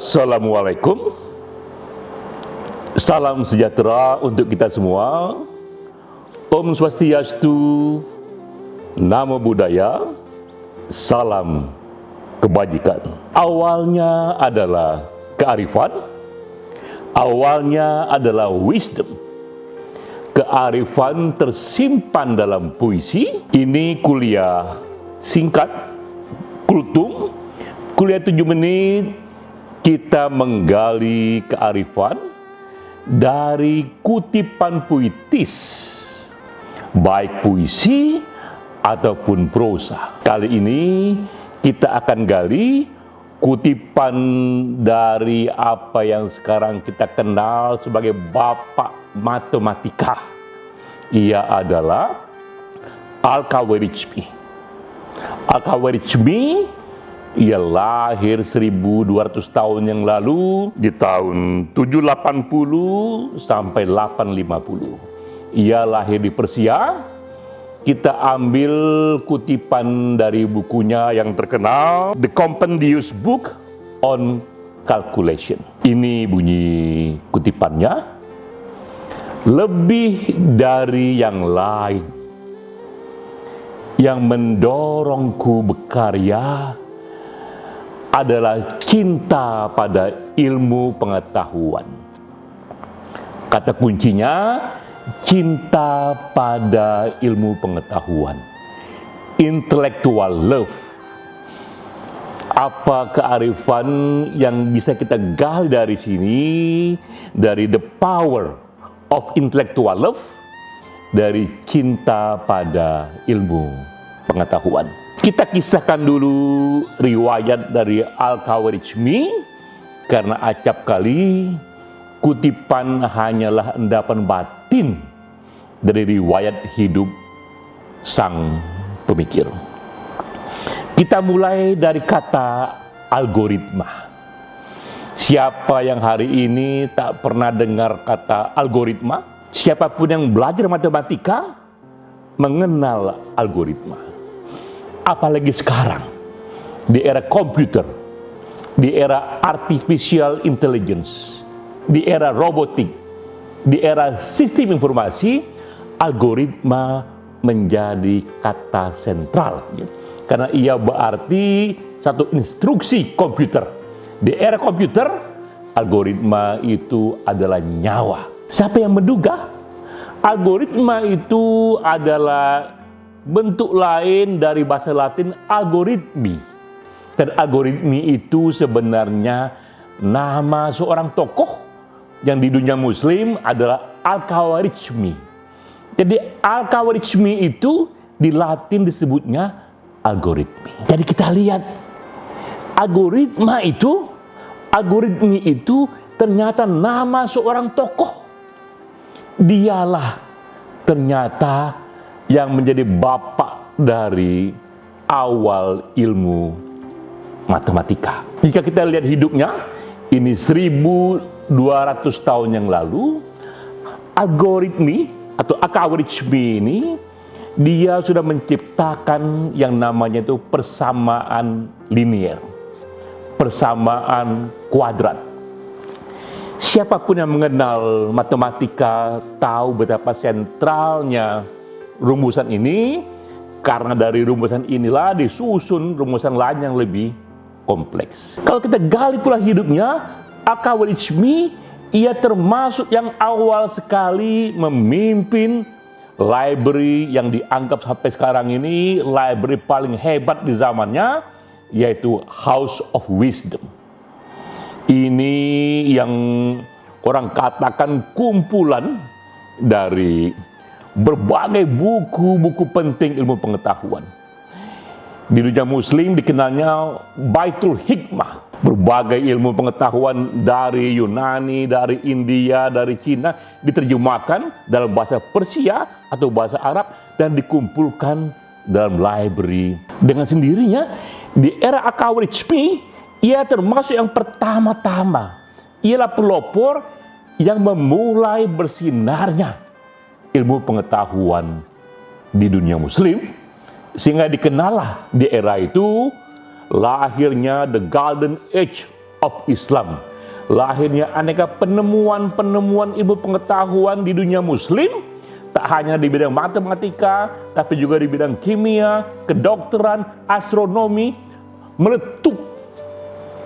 Assalamualaikum. Salam sejahtera untuk kita semua. Om Swastiastu, Namo Buddhaya, salam kebajikan. Awalnya adalah kearifan, awalnya adalah wisdom. Kearifan tersimpan dalam puisi. Ini kuliah singkat, kultum, kuliah 7 menit. Kita menggali kearifan dari kutipan puitis, baik puisi ataupun prosa. Kali ini kita akan gali kutipan dari apa yang sekarang kita kenal sebagai Bapak Matematika. Ia adalah Al-Khawarizmi. Al-Khawarizmi ia lahir 1200 tahun yang lalu di tahun 780 sampai 850. Ia lahir di Persia. Kita ambil kutipan dari bukunya yang terkenal, The Compendious Book on Calculation. Ini bunyi kutipannya. Lebih dari yang lain yang mendorongku berkarya adalah cinta pada ilmu pengetahuan. Kata kuncinya, cinta pada ilmu pengetahuan. Intellectual love. Apa kearifan yang bisa kita gali dari sini, dari the power of intellectual love, dari cinta pada ilmu pengetahuan. Kita kisahkan dulu riwayat dari Al-Khawarizmi, karena acap kali kutipan hanyalah endapan batin dari riwayat hidup sang pemikir. Kita mulai dari kata algoritma. Siapa yang hari ini tak pernah dengar kata algoritma? Siapapun yang belajar matematika mengenal algoritma. Apalagi sekarang, di era komputer, di era artificial intelligence, di era robotik, di era sistem informasi, algoritma menjadi kata sentral. Karena ia berarti satu instruksi komputer. Di era komputer, algoritma itu adalah nyawa. Siapa yang menduga? Algoritma itu adalah bentuk lain dari bahasa Latin algoritmi. Dan algoritmi itu sebenarnya nama seorang tokoh yang di dunia muslim adalah Al-Khawarizmi. Jadi Al-Khawarizmi itu di Latin disebutnya algoritmi. Jadi kita lihat algoritmi itu ternyata nama seorang tokoh. Dialah ternyata yang menjadi bapak dari awal ilmu matematika. Jika kita lihat hidupnya, ini 1200 tahun yang lalu, algoritmi atau Al-Khawarizmi ini, dia sudah menciptakan yang namanya itu persamaan linear, persamaan kuadrat. Siapapun yang mengenal matematika tahu betapa sentralnya rumusan ini, karena dari rumusan inilah disusun rumusan lain yang lebih kompleks. Kalau kita gali pula hidupnya, Al-Khawarizmi, ia termasuk yang awal sekali memimpin library yang dianggap sampai sekarang ini library paling hebat di zamannya, yaitu House of Wisdom. Ini yang orang katakan kumpulan dari berbagai buku-buku penting ilmu pengetahuan. Di dunia muslim dikenalnya Baitul Hikmah. Berbagai ilmu pengetahuan dari Yunani, dari India, dari Cina diterjemahkan dalam bahasa Persia atau bahasa Arab dan dikumpulkan dalam library. Dengan sendirinya di era Al-Khawarizmi, ia termasuk yang pertama-tama. Ialah pelopor yang memulai bersinarnya ilmu pengetahuan di dunia muslim, sehingga dikenallah di era itu lahirnya the golden age of Islam. Lahirnya aneka penemuan-penemuan ilmu pengetahuan di dunia muslim, tak hanya di bidang matematika, tapi juga di bidang kimia, kedokteran, astronomi, meletup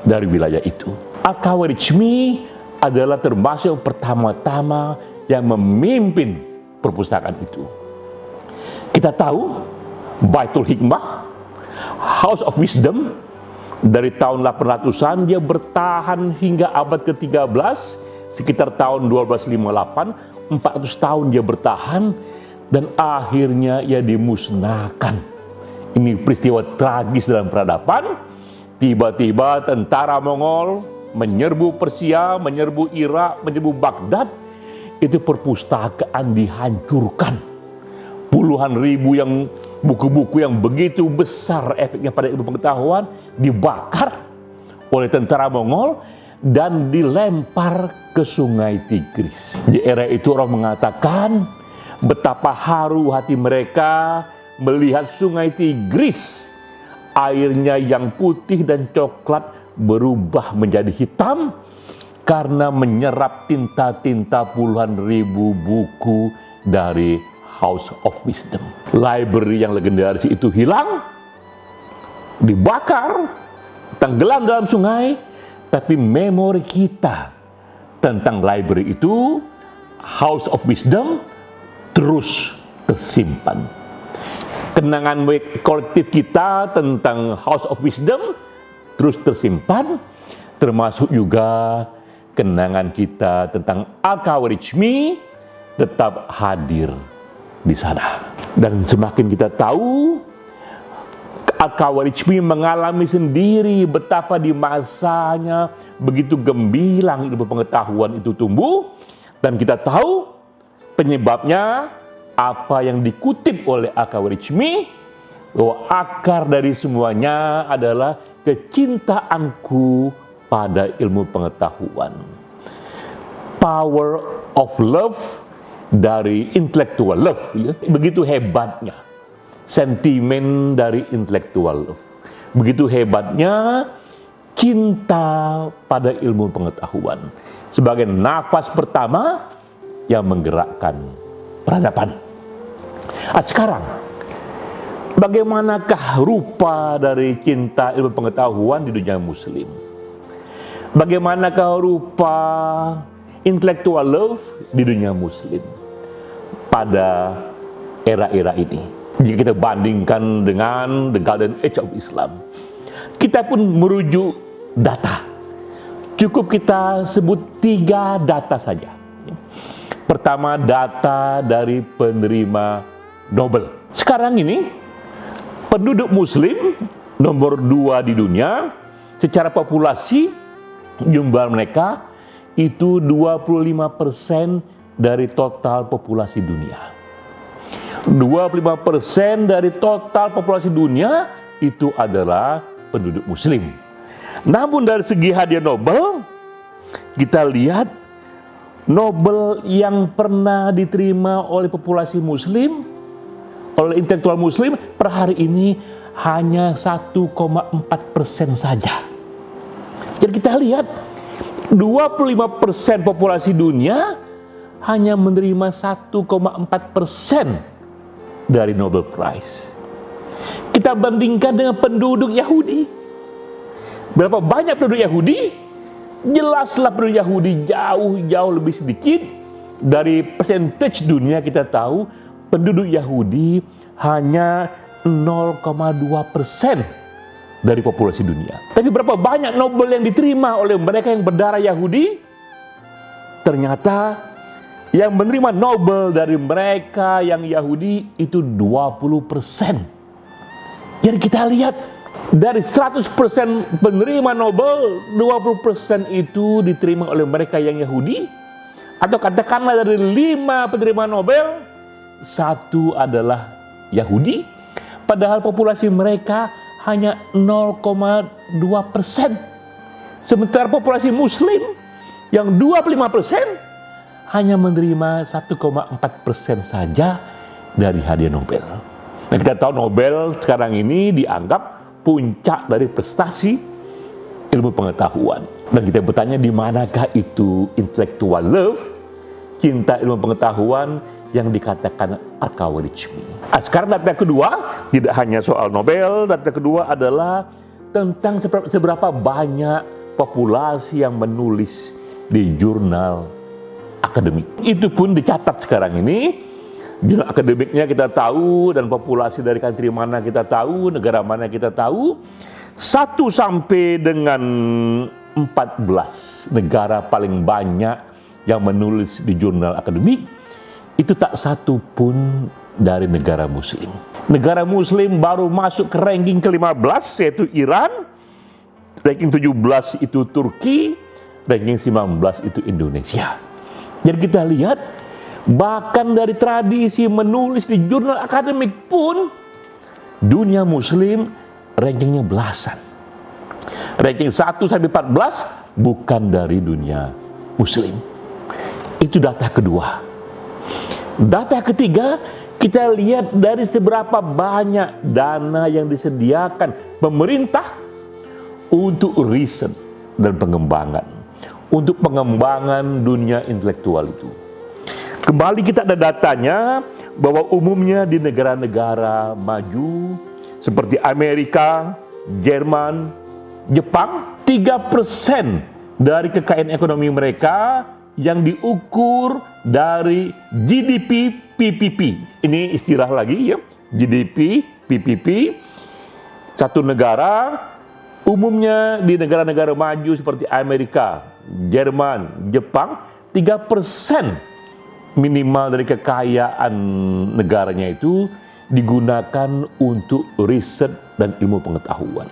dari wilayah itu. Al-Khawarizmi adalah termasuk yang pertama-tama yang memimpin perpustakaan itu. Kita tahu Baitul Hikmah, House of Wisdom, dari tahun 800-an dia bertahan hingga abad ke-13, sekitar tahun 1258, 400 tahun dia bertahan, dan akhirnya ia dimusnahkan. Ini peristiwa tragis dalam peradaban. Tiba-tiba tentara Mongol menyerbu Persia, menyerbu Irak, menyerbu Baghdad. Itu perpustakaan dihancurkan. Puluhan ribu yang buku-buku yang begitu besar efeknya pada ilmu pengetahuan dibakar oleh tentara Mongol dan dilempar ke Sungai Tigris. Di era itu orang mengatakan betapa haru hati mereka melihat Sungai Tigris, airnya yang putih dan coklat berubah menjadi hitam karena menyerap tinta-tinta puluhan ribu buku dari House of Wisdom. Library yang legendaris itu hilang, dibakar, tenggelam dalam sungai, tapi memori kita tentang library itu, House of Wisdom, terus tersimpan. Kenangan kolektif kita tentang House of Wisdom terus tersimpan, termasuk juga kenangan kita tentang Al-Khawarizmi tetap hadir di sana. Dan semakin kita tahu, Al-Khawarizmi mengalami sendiri betapa di masanya begitu gemilang ilmu pengetahuan itu tumbuh, dan kita tahu penyebabnya apa yang dikutip oleh Al-Khawarizmi, bahwa akar dari semuanya adalah kecintaanku pada ilmu pengetahuan. Power of love dari intellectual love, ya. Begitu hebatnya sentimen dari intellectual love. Begitu hebatnya cinta pada ilmu pengetahuan sebagai nafas pertama yang menggerakkan peradaban. Sekarang, bagaimanakah rupa dari cinta ilmu pengetahuan di dunia muslim? Bagaimanakah rupa intellectual love di dunia muslim pada era-era ini? Jika kita bandingkan dengan the Golden Age of Islam, kita pun merujuk data. Cukup kita sebut 3 data saja. Pertama, data dari penerima Nobel. Sekarang ini, penduduk muslim nomor 2 di dunia, secara populasi, jumlah mereka itu 25% dari total populasi dunia. 25% dari total populasi dunia itu adalah penduduk muslim. Namun dari segi hadiah Nobel, kita lihat Nobel yang pernah diterima oleh populasi muslim, oleh intelektual muslim per hari ini hanya 1,4% saja. Jadi kita lihat 25% populasi dunia hanya menerima 1,4% dari Nobel Prize. Kita bandingkan dengan penduduk Yahudi. Berapa banyak penduduk Yahudi? Jelaslah penduduk Yahudi jauh lebih sedikit. Dari persentage dunia kita tahu penduduk Yahudi hanya 0,2% dari populasi dunia. Tapi berapa banyak Nobel yang diterima oleh mereka yang berdarah Yahudi? Ternyata yang menerima Nobel dari mereka yang Yahudi itu 20%. Jadi kita lihat dari 100% penerima Nobel, 20% itu diterima oleh mereka yang Yahudi. Atau katakanlah dari 5 penerima Nobel, 1 adalah Yahudi. Padahal populasi mereka hanya 0,2%. Sementara populasi Muslim yang 25% hanya menerima 1,4% saja dari hadiah Nobel. Nah, kita tahu Nobel sekarang ini dianggap puncak dari prestasi ilmu pengetahuan. Dan kita bertanya, di manakah itu intellectual love, cinta ilmu pengetahuan yang dikatakan al-Khawarizmi. Sekarang data kedua, tidak hanya soal Nobel, data kedua adalah tentang seberapa banyak populasi yang menulis di jurnal akademik. Itu pun dicatat sekarang ini. Jurnal akademiknya kita tahu, dan populasi dari country mana kita tahu, negara mana kita tahu. 1 sampai dengan 14 negara paling banyak yang menulis di jurnal akademik, itu tak satu pun dari negara muslim. Negara muslim baru masuk ke ranking ke-15, yaitu Iran. Ranking 17 itu Turki, ranking 19 itu Indonesia. Jadi kita lihat, bahkan dari tradisi menulis di jurnal akademik pun, dunia muslim rankingnya belasan. Ranking 1 sampai 14 bukan dari dunia muslim. Itu data kedua. Data ketiga, kita lihat dari seberapa banyak dana yang disediakan pemerintah untuk riset dan pengembangan, untuk pengembangan dunia intelektual itu. Kembali kita ada datanya bahwa umumnya di negara-negara maju seperti Amerika, Jerman, Jepang, 3% dari kekayaan ekonomi mereka yang diukur dari GDP PPP. Ini istilah lagi ya, GDP PPP. Satu negara, umumnya di negara-negara maju seperti Amerika, Jerman, Jepang, 3% minimal dari kekayaan negaranya itu digunakan untuk riset dan ilmu pengetahuan.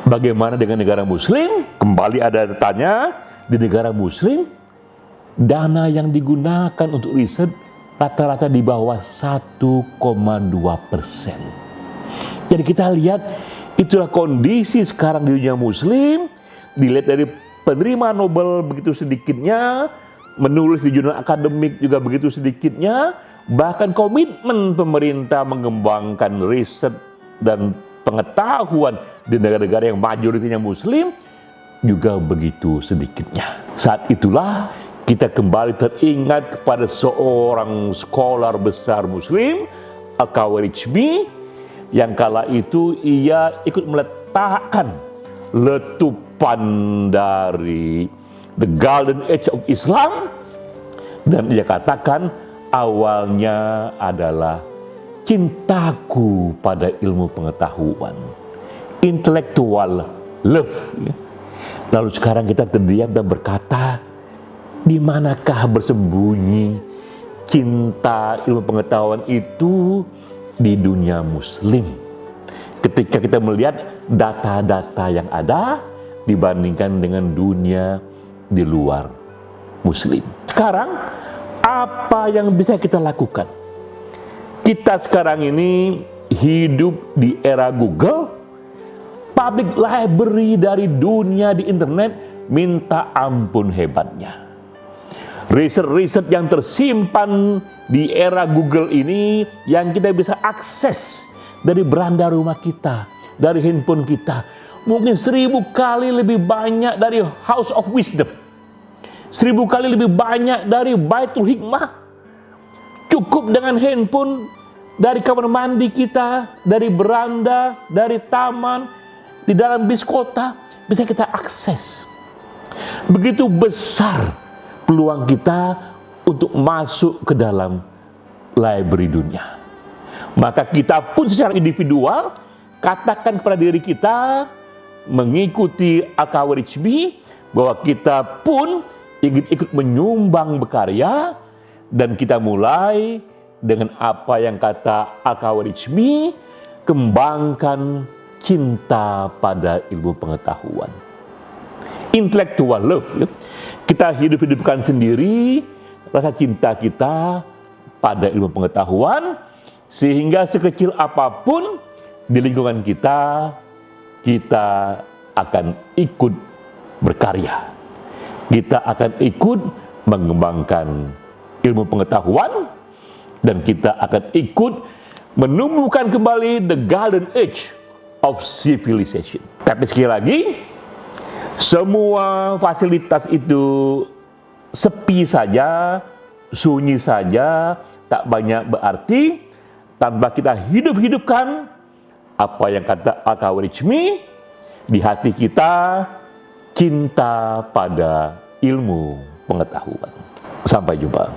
Bagaimana dengan negara muslim? Kembali ada tanya, di negara muslim dana yang digunakan untuk riset rata-rata di bawah 1,2%. Jadi kita lihat, itulah kondisi sekarang di dunia muslim. Dilihat dari penerima Nobel begitu sedikitnya, menulis di jurnal akademik juga begitu sedikitnya, bahkan komitmen pemerintah mengembangkan riset dan pengetahuan di negara-negara yang mayoritasnya muslim juga begitu sedikitnya. Saat itulah kita kembali teringat kepada seorang scholar besar muslim, al-Khawarizmi, yang kala itu ia ikut meletakkan letupan dari The Golden Age of Islam, dan ia katakan awalnya adalah cintaku pada ilmu pengetahuan, intellectual love. Lalu sekarang kita terdiam dan berkata, di manakah bersembunyi cinta ilmu pengetahuan itu di dunia muslim? Ketika kita melihat data-data yang ada dibandingkan dengan dunia di luar muslim. Sekarang, apa yang bisa kita lakukan? Kita sekarang ini hidup di era Google, public library dari dunia di internet minta ampun hebatnya. Riset-riset yang tersimpan di era Google ini yang kita bisa akses dari beranda rumah kita, dari handphone kita, mungkin 1000 kali lebih banyak dari House of Wisdom, 1000 kali lebih banyak dari Baitul Hikmah. Cukup dengan handphone, dari kamar mandi kita, dari beranda, dari taman, di dalam bis kota, bisa kita akses. Begitu besar peluang kita untuk masuk ke dalam library dunia. Maka kita pun secara individual, katakan kepada diri kita, mengikuti al-Khawarizmi, bahwa kita pun ingin ikut menyumbang berkarya, dan kita mulai dengan apa yang kata al-Khawarizmi, kembangkan cinta pada ilmu pengetahuan. Intellectual love. Kita hidupkan sendiri rasa cinta kita pada ilmu pengetahuan, sehingga sekecil apapun di lingkungan kita, kita akan ikut berkarya. Kita akan ikut mengembangkan ilmu pengetahuan, dan kita akan ikut menumbuhkan kembali the golden age of civilization. Tapi sekali lagi, Semua fasilitas itu sepi saja, sunyi saja, tak banyak berarti tanpa kita hidup-hidupkan apa yang kata Al-Khawarizmi, di hati kita cinta pada ilmu pengetahuan. Sampai jumpa.